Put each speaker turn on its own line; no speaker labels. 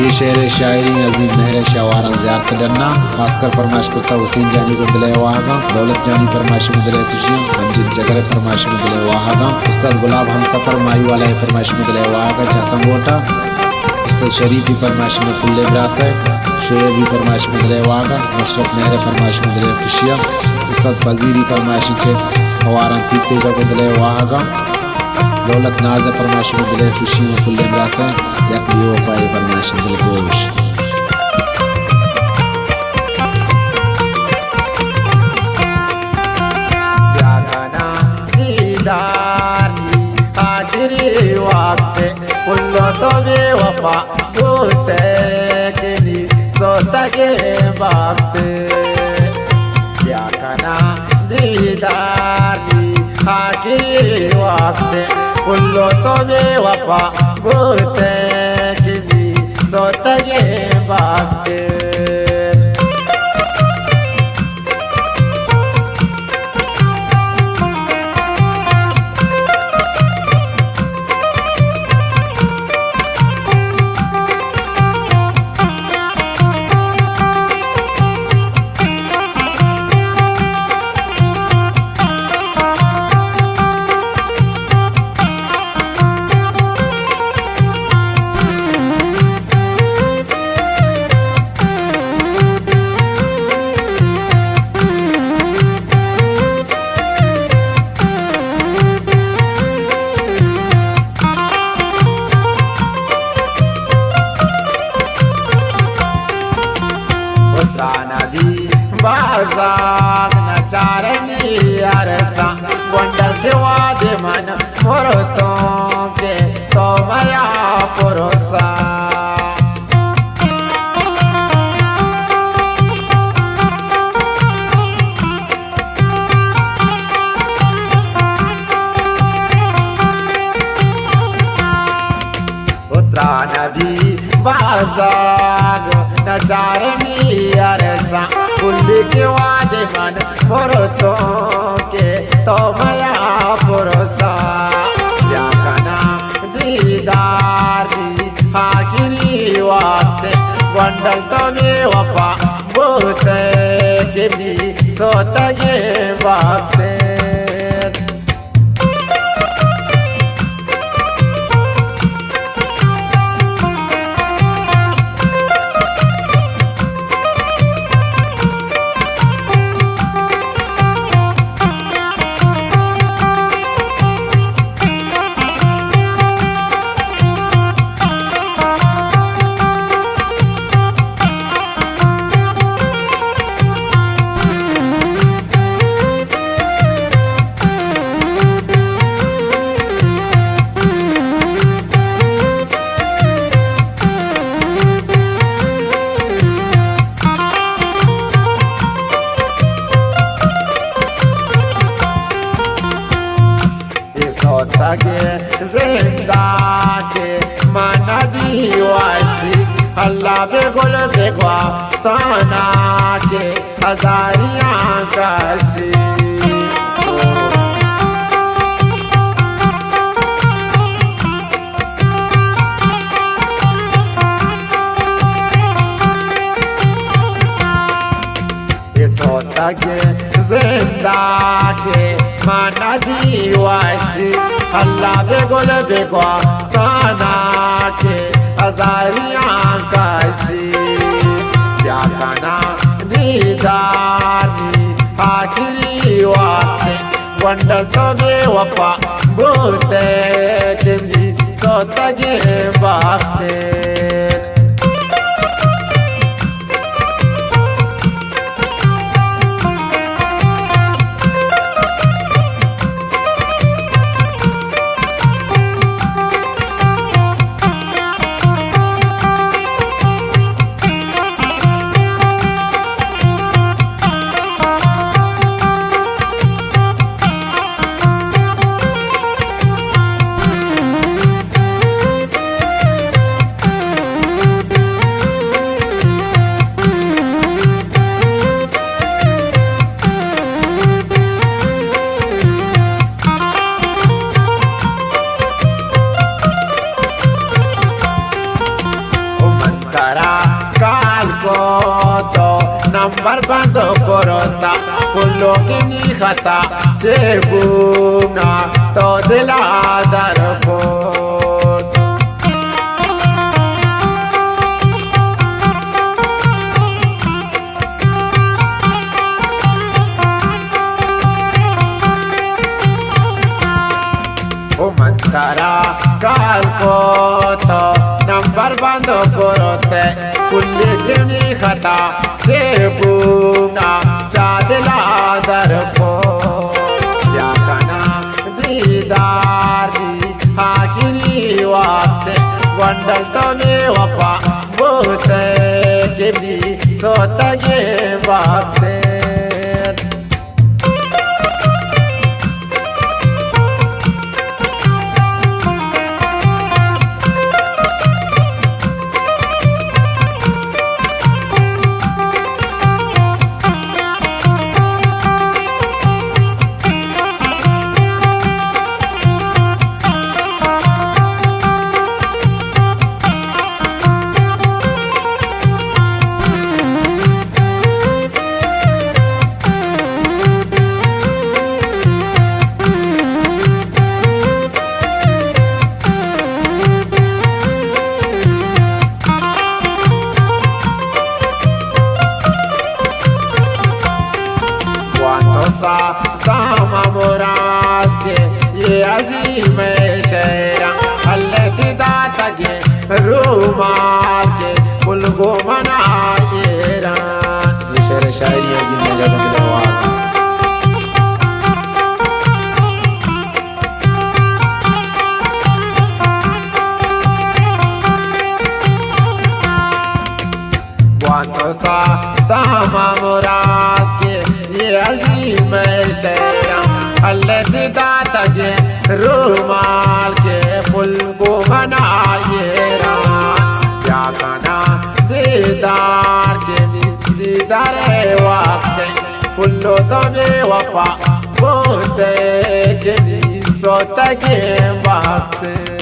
ये शेर शायरी अजीम मेहर शावारन ज़ियारत डन्ना खासकर फरमाइश करता हुसैन जानी को दिले वाहगा, दौलत जानी फरमाइश में दिले खुशियाँ, मंजिल जगरे फरमाइश में दिले वाहगा, उस्ताद गुलाब हम सफ़र माई वाला है फरमाइश में दिले वाहगा, जासम गोटा उस्ताद शरीफी फरमाइश में कुल्ले ब्रास है, शोएबी फरमाइश में दिले वाहगा, मुशरफ मेहर फरमाइश में दिले खुशियाँ, उस्ताद फजीरी फरमाइश छे हवारन तीतेजा को दिले वाहगा, दौलत नाज़ फरमाइश में दिले खुशी में कुल्ले ब्रास है, यक दियो पाए फरमाइश में दिल गोश
यागना दीदारी आखिरी वक्त कुल्लो तो बेवफा होते कि सोता के वक्त यागना दीदारी आखिरी वक्त कुल्लो तो बेवफा होते कि सोता के वक्त नदी बाजाग नचारनी अरसा गोंडल के वादे मन मोरतों के तो मया पुरोसा उत्तरा नदी बाजाग नचारनी अरसा कुल्ली के वादे मन मोरतों के तो मया पुरोसा याकना दीदारी आखिरी वक्त गोंडल तो बेवफा बोते कि सोता के वक्त के जिंदा के माना दीवाशी अल्लाह बेगुल बेगवा ताना के हजारियाँ काशी सोता के जिंदा के माना दीवाशी अल्लाह बेगुल बेगवा ताना के हजारियाँ काशी याकना दीदारी आखिरी वक्त गोंडल तो बेवफा बोते कि सोता के वक्त نمبر بندو کروتا کلو کنی خطا چگونا تو دلا در خود من ترا کال کو تو نمبر بندو کروتے کل کنی خطا چگونا چادلا در خود یا کنا دیداری حاکری وقت گندل تو می وفا بوتے کبھی سوتا یہ وقت दामा मुराद के ये अजीम शेरा हल्ले दाता के रूमाल के बुलगो मना ये रान ये शेर शायरी अजीम में जब सा दामा मुराद के ये अजीम शेरा अल्लाह दाता के रूमाल के फुल को बनाए रान क्या कना दीदार के दीदार वक्त फुल्लो दमे वफा बोते के सोता के वक्त